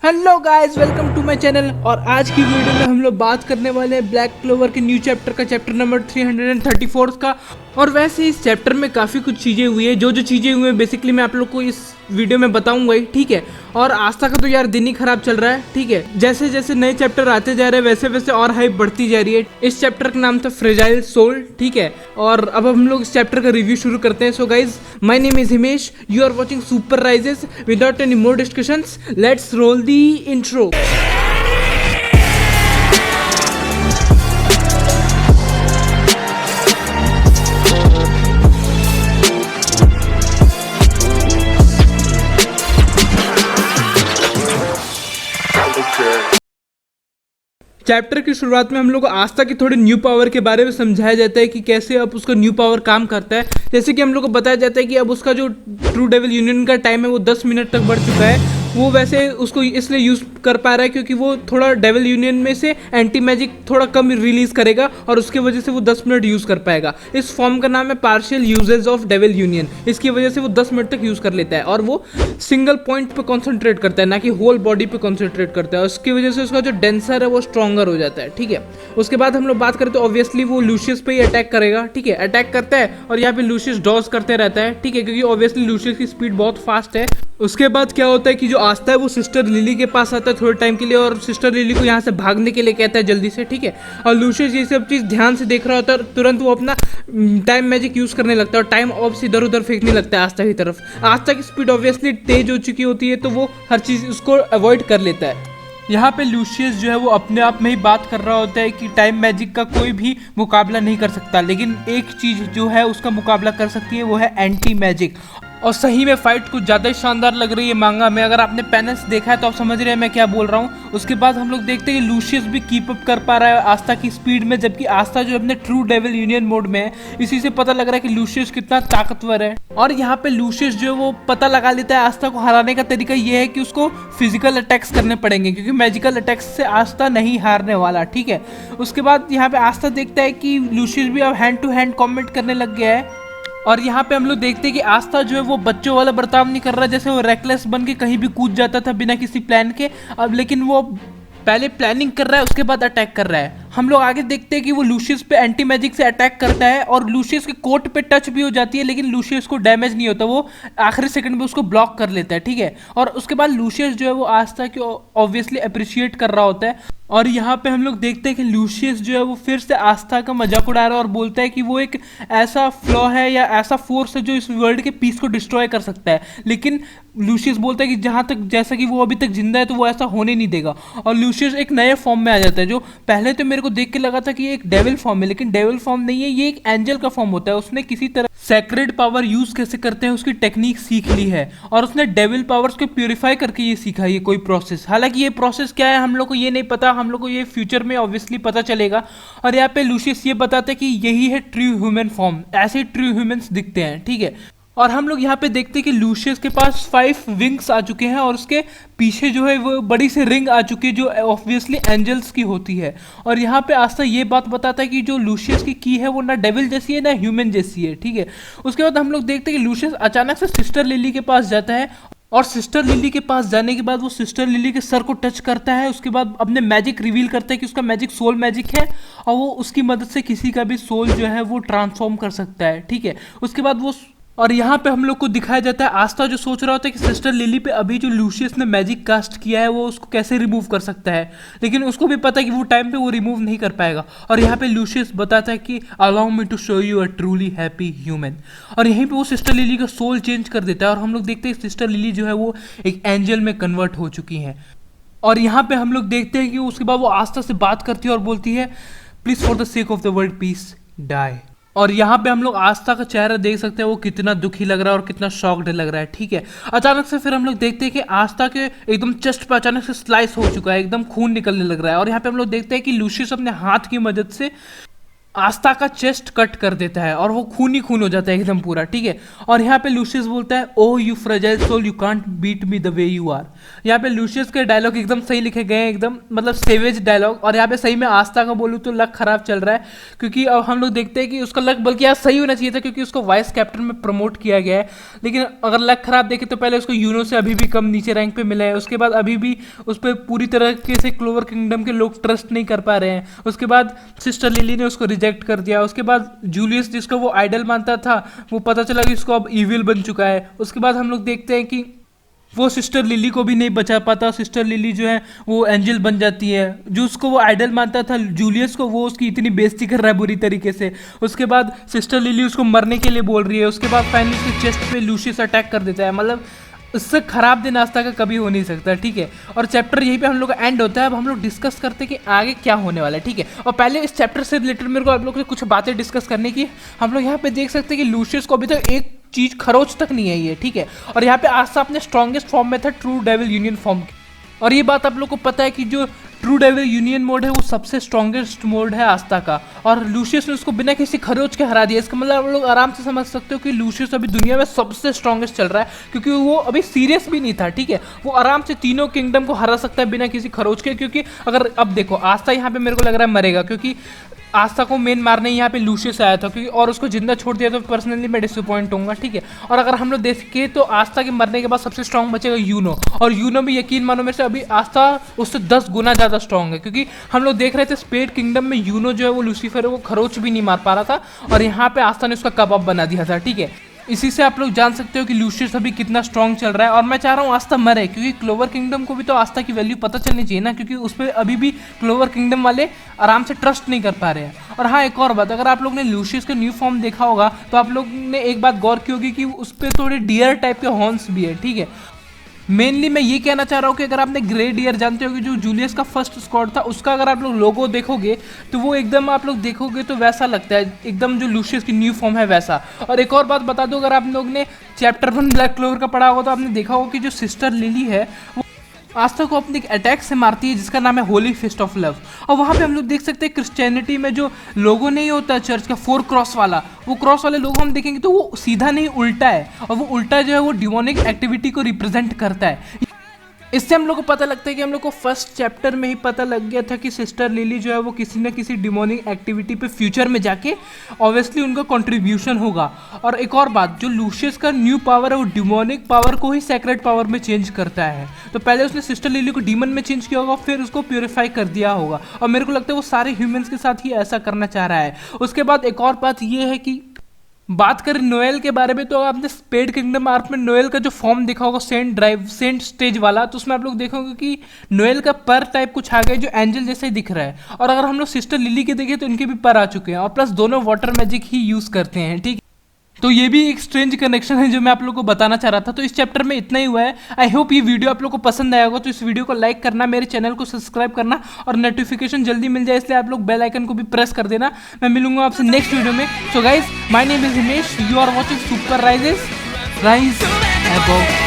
Hello guys, welcome to my channel. और आज की वीडियो में हम लोग बात करने वाले हैं ब्लैक क्लोवर के न्यू चैप्टर का, चैप्टर नंबर 334 का। और वैसे इस चैप्टर में काफ़ी कुछ चीज़ें हुई है, जो चीज़ें हुई हैं बेसिकली मैं आप लोग को इस वीडियो में बताऊंगा ही, ठीक है। और आस्था का तो यार दिन ही खराब चल रहा है, ठीक है। जैसे जैसे नए चैप्टर आते जा रहे हैं वैसे वैसे और हाइप बढ़ती जा रही है। इस चैप्टर का नाम था फ्रेजाइल सोल, ठीक है। और अब हम लोग इस चैप्टर का रिव्यू शुरू करते हैं। So guys, my name is Himesh, you are watching super rises. Without any more discussions, let's roll the intro. Chapter की शुरुआत में हम लोग को आस्था की थोड़ी न्यू पावर के बारे में समझाया जाता है कि कैसे अब उसका न्यू पावर काम करता है। जैसे कि हम लोग को बताया जाता है कि अब उसका जो ट्रू डेविल यूनियन का टाइम है वो 10 मिनट तक बढ़ चुका है। वो वैसे उसको इसलिए यूज़ कर पा रहा है क्योंकि वो थोड़ा डेविल यूनियन में से एंटी मैजिक थोड़ा कम रिलीज करेगा और उसकी वजह से वो 10 मिनट यूज़ कर पाएगा। इस फॉर्म का नाम है partial uses of devil union. इसकी वजह से वो 10 मिनट तक यूज़ कर लेता है और वो सिंगल पॉइंट पे कॉन्सेंट्रेट करता है, ना कि होल बॉडी पे कॉन्सेंट्रेट करता है। उसकी वजह से उसका जो डेंसर है वो स्ट्रॉन्गर हो जाता है, ठीक है। उसके बाद हम लोग बात करें तो ऑब्वियसली वो लूशियस पे ही अटैक करेगा, ठीक है। अटैक करता है और यहाँ पे लूशियस डॉज करते रहता है, ठीक है, क्योंकि ऑब्वियसली लूशियस की स्पीड बहुत फास्ट है। उसके बाद क्या होता है कि जो आस्था है वो सिस्टर लिली के पास आता है थोड़े टाइम के लिए और सिस्टर लिली को यहाँ से भागने के लिए कहता है जल्दी से, ठीक है। और लूशियस ये सब चीज़ ध्यान से देख रहा होता है, तुरंत वो अपना टाइम मैजिक यूज़ करने लगता है और टाइम ऑब्स इधर उधर फेंकने लगता है आस्था की तरफ। आस्था की स्पीड ऑब्वियसली तेज हो चुकी होती है तो वो हर चीज़ उसको अवॉइड कर लेता है। यहाँ पे लूशियस जो है वो अपने आप में ही बात कर रहा होता है कि टाइम मैजिक का कोई भी मुकाबला नहीं कर सकता, लेकिन एक चीज़ जो है उसका मुकाबला कर सकती है, वो है एंटी मैजिक। और सही में फाइट कुछ ज़्यादा ही शानदार लग रही है मांगा में। अगर आपने पैनल्स देखा है तो आप समझ रहे हैं मैं क्या बोल रहा हूँ। उसके बाद हम लोग देखते हैं कि लूशियस भी कीप अप कर पा रहा है आस्था की स्पीड में, जबकि आस्था जो अपने ट्रू डेविल यूनियन मोड में है। इसी से पता लग रहा है कि लूशियस कितना ताकतवर है। और यहाँ पे लूशियस जो है वो पता लगा लेता है आस्था को हराने का तरीका ये है कि उसको फिजिकल अटैक्स करने पड़ेंगे, क्योंकि मैजिकल अटैक्स से आस्था नहीं हारने वाला, ठीक है। उसके बाद यहाँ पे आस्था देखता है कि लूशियस भी अब हैंड टू हैंड कॉम्बैट करने लग गया है। और यहाँ पे हम लोग देखते हैं कि आस्था जो है वो बच्चों वाला बर्ताव नहीं कर रहा, जैसे वो रेकलेस बन के कहीं भी कूद जाता था बिना किसी प्लान के। अब लेकिन वो पहले प्लानिंग कर रहा है, उसके बाद अटैक कर रहा है। हम लोग आगे देखते हैं कि वो लूशियस पे एंटी मैजिक से अटैक करता है और लूशियस के कोट पे टच भी हो जाती है, लेकिन लूशियस को डैमेज नहीं होता। वो आखिरी सेकंड में उसको ब्लॉक कर लेता है, ठीक है। और उसके बाद लूशियस जो है वो आस्था की ऑब्वियसली अप्रिशिएट कर रहा होता है। और यहाँ पे हम लोग देखते हैं कि लूशियस जो है वो फिर से आस्था का मजाक उड़ा रहा है और बोलता है कि वो एक ऐसा फ्लॉ है या ऐसा फोर्स है जो इस वर्ल्ड के पीस को डिस्ट्रॉय कर सकता है। लेकिन लूशियस बोलता है कि जहाँ तक जैसा कि वो अभी तक जिंदा है तो वो ऐसा होने नहीं देगा। और लूशियस एक नए फॉर्म में आ जाता है, जो पहले तो मेरे को देख के लगा था कि ये एक डेविल फॉर्म है, लेकिन डेविल फॉर्म नहीं है, ये एक एंजल का फॉर्म होता है। उसने किसी तरह सैक्रेड पावर यूज कैसे करते हैं उसकी टेक्निक सीख ली है और उसने डेविल पावर्स को प्यूरिफाई करके ये सीखा है, ये कोई प्रोसेस। हालांकि ये प्रोसेस क्या है हम लोग को ये नहीं पता, हम लोग को ये फ्यूचर में ऑब्वियसली पता चलेगा। और यहाँ पे लूशियस ये बताते हैं कि यही है ट्रू ह्यूमन फॉर्म, ऐसे ट्रू ह्यूमंस दिखते हैं, ठीक है। और हम लोग यहाँ पे देखते हैं कि लूशियस के पास 5 विंग्स आ चुके हैं और उसके पीछे जो है वो बड़ी सी रिंग आ चुकी है जो ऑब्वियसली एंजल्स की होती है। और यहाँ पे आस्था ये बात बताता है कि जो लूशियस की है वो ना डेविल जैसी है ना ह्यूमन जैसी है, ठीक है। उसके बाद हम लोग देखते हैं कि लूशियस अचानक से सिस्टर लिली के पास जाता है और सिस्टर लिली के पास जाने के बाद वो सिस्टर लिली के सर को टच करता है। उसके बाद अपने मैजिक रिवील करता है कि उसका मैजिक सोल मैजिक है और वो उसकी मदद से किसी का भी सोल जो है वो ट्रांसफॉर्म कर सकता है, ठीक है। उसके बाद वो और यहाँ पे हम लोग को दिखाया जाता है आस्था जो सोच रहा होता है कि सिस्टर लिली पे अभी जो लूशियस ने मैजिक कास्ट किया है वो उसको कैसे रिमूव कर सकता है, लेकिन उसको भी पता है कि वो टाइम पे वो रिमूव नहीं कर पाएगा। और यहाँ पे लूशियस बताता है कि allow me to show you a truly happy human. और यहीं पे वो सिस्टर लिली का सोल चेंज कर देता है और हम लोग देखते हैं सिस्टर लिली जो है वो एक एंजल में कन्वर्ट हो चुकी हैं। और यहाँ पे हम लोग देखते हैं कि उसके बाद वो आस्था से बात करती है और बोलती है, please for the sake of the world peace die. और यहाँ पे हम लोग आस्था का चेहरा देख सकते हैं, वो कितना दुखी लग रहा है और कितना शॉक्ड लग रहा है, ठीक है। अचानक से फिर हम लोग देखते हैं कि आस्था के एकदम चेस्ट पे अचानक से स्लाइस हो चुका है, एकदम खून निकलने लग रहा है। और यहाँ पे हम लोग देखते हैं कि लूशियस अपने हाथ की मदद से आस्था का चेस्ट कट कर देता है और वो खून ही खून हो जाता है एकदम पूरा, ठीक है। और यहाँ पे लूशियस बोलता है, O you fragile soul, you can't beat me the way you are. यहाँ पे लूशियस के डायलॉग एकदम सही लिखे गए हैं, एकदम मतलब सेवेज डायलॉग। और यहाँ पे सही में आस्था का बोलूँ तो लक खराब चल रहा है, क्योंकि अब हम लोग देखते हैं कि उसका लक बल्कि यार सही होना चाहिए था, क्योंकि उसको वाइस कैप्टन में प्रमोट किया गया है। लेकिन अगर लक खराब देखे तो पहले उसको यूनो से अभी भी कम नीचे रैंक पे मिला है, उसके बाद अभी भी उस पर पूरी तरीके से क्लोवर किंगडम के लोग ट्रस्ट नहीं कर पा रहे हैं। उसके बाद सिस्टर लिली ने उसको रिजेक्ट कर दिया। उसके बाद जूलियस जिसको वो आइडल मानता था, वो पता चला कि उसको अब इविल बन चुका है। उसके बाद हम लोग देखते हैं कि वो सिस्टर लिली को भी नहीं बचा पाता। सिस्टर लिली जो है वो एंजल बन जाती है। जो उसको वो आइडल मानता था जूलियस को, वो उसकी इतनी बेइज्जती कर रहा है बुरी तरीके से। उसके बाद सिस्टर लिली उसको मरने के लिए बोल रही है। उसके बाद फाइनली उसके चेस्ट पे लूशियस अटैक कर देता है। मतलब इससे खराब दिन आस्था का कभी हो नहीं सकता, ठीक है। और चैप्टर यहीं पे हम लोग का एंड होता है। अब हम लोग डिस्कस करते हैं कि आगे क्या होने वाला है, ठीक है। और पहले इस चैप्टर से रिलेटेड मेरे को आप लोग से कुछ बातें डिस्कस करने की। हम लोग यहाँ पे देख सकते हैं कि लूशियस को अभी तक एक चीज खरोच तक नहीं आई है, ठीक है। और यहाँ पे आस्था अपने स्ट्रॉन्गेस्ट फॉर्म में था, ट्रू डेविल यूनियन फॉर्म। और ये बात आप लोग को पता है कि जो ट्रू डेविल यूनियन मोड है वो सबसे स्ट्रॉन्गेस्ट मोड है आस्था का। और लूशियस ने उसको बिना किसी खरोच के हरा दिया। इसका मतलब आप लोग आराम से समझ सकते हो कि लूशियस अभी दुनिया में सबसे स्ट्रॉन्गेस्ट चल रहा है, क्योंकि वो अभी सीरियस भी नहीं था, ठीक है। वो आराम से तीनों किंगडम को हरा सकता है बिना किसी खरोच के। क्योंकि अगर अब देखो आस्था यहाँ पे मेरे को लग रहा है मरेगा, क्योंकि आस्था को मेन मारने यहाँ पे लूशियस आया था, क्योंकि और उसको जिंदा छोड़ दिया तो पर्सनली मैं डिसअपॉइंट होऊंगा, ठीक है। और अगर हम लोग देखें तो आस्था के मरने के बाद सबसे स्ट्रांग बचेगा यूनो। और यूनो भी यकीन मानो मेरे से अभी आस्था उससे 10 गुना ज़्यादा स्ट्रांग है, क्योंकि हम लोग देख रहे थे स्पेड किंगडम में यूनो जो है वो लूसीफर है वो खरोच भी नहीं मार पा रहा था, और यहाँ पे आस्था ने उसका कबाब बना दिया था, ठीक है। इसी से आप लोग जान सकते हो कि लूशियस अभी कितना स्ट्रांग चल रहा है। और मैं चाह रहा हूँ आस्था मरे, क्योंकि क्लोवर किंगडम को भी तो आस्था की वैल्यू पता चलनी चाहिए ना, क्योंकि उस पर अभी भी क्लोवर किंगडम वाले आराम से ट्रस्ट नहीं कर पा रहे हैं। और हाँ, एक और बात, अगर आप लोग ने लूशियस का न्यू फॉर्म देखा होगा तो आप लोग ने एक बात गौर की होगी कि उस पर थोड़े डियर टाइप के हॉर्न्स भी है, ठीक है। मेनली मैं ये कहना चाह रहा हूँ कि अगर आपने ग्रे डियर जानते हो कि जो जूलियस का फर्स्ट स्क्वाड था उसका अगर आप लोग लोगो देखोगे तो वो एकदम आप लोग देखोगे तो वैसा लगता है, एकदम जो लूशियस की न्यू फॉर्म है वैसा। और एक और बात बता दूं, अगर आप लोग ने चैप्टर 1 ब्लैक क्लोवर का पढ़ा होगा तो आपने देखा होगा कि जो सिस्टर लिली है वो आस्था को अपने एक अटैक से मारती है जिसका नाम है होली फिस्ट ऑफ लव। और वहाँ पे हम लोग देख सकते हैं क्रिश्चियनिटी में जो लोगो नहीं होता चर्च का 4 क्रॉस वाला, वो क्रॉस वाले लोगो हम देखेंगे तो वो सीधा नहीं उल्टा है, और वो उल्टा जो है वो डिमोनिक एक्टिविटी को रिप्रेजेंट करता है। इससे हम लोग को पता लगता है कि हम लोग को फर्स्ट चैप्टर में ही पता लग गया था कि सिस्टर लिली जो है वो किसी न किसी डिमोनिक एक्टिविटी पे फ्यूचर में जाके ऑब्वियसली उनका कंट्रीब्यूशन होगा। और एक और बात, जो लूशियस का न्यू पावर है वो डिमोनिक पावर को ही सेक्रेट पावर में चेंज करता है। तो पहले उसने सिस्टर लिली को डीमन में चेंज किया होगा, फिर उसको प्योरीफाई कर दिया होगा। और मेरे को लगता है वो सारे ह्यूमंस के साथ ही ऐसा करना चाह रहा है। उसके बाद एक और बात ये है कि बात करें नोएल के बारे में, तो आपने स्पेड किंगडम आर्क में नोएल का जो फॉर्म देखा होगा सेंट स्टेज वाला, तो उसमें आप लोग देखोगे कि नोएल का पर टाइप कुछ आ गया जो एंजल जैसे ही दिख रहा है। और अगर हम लोग सिस्टर लिली के देखें तो इनके भी पर आ चुके हैं, और प्लस दोनों वाटर मैजिक ही यूज करते हैं, ठीक है। तो ये भी एक स्ट्रेंज कनेक्शन है जो मैं आप लोगों को बताना चाह रहा था। तो इस चैप्टर में इतना ही हुआ है। आई होप ये वीडियो आप लोगों को पसंद आया होगा। तो इस वीडियो को लाइक करना, मेरे चैनल को सब्सक्राइब करना, और नोटिफिकेशन जल्दी मिल जाए इसलिए आप लोग बेल आइकन को भी प्रेस कर देना। मैं मिलूंगा आपसे नेक्स्ट वीडियो में। So guys, my name is Himesh, you are watching super rise above.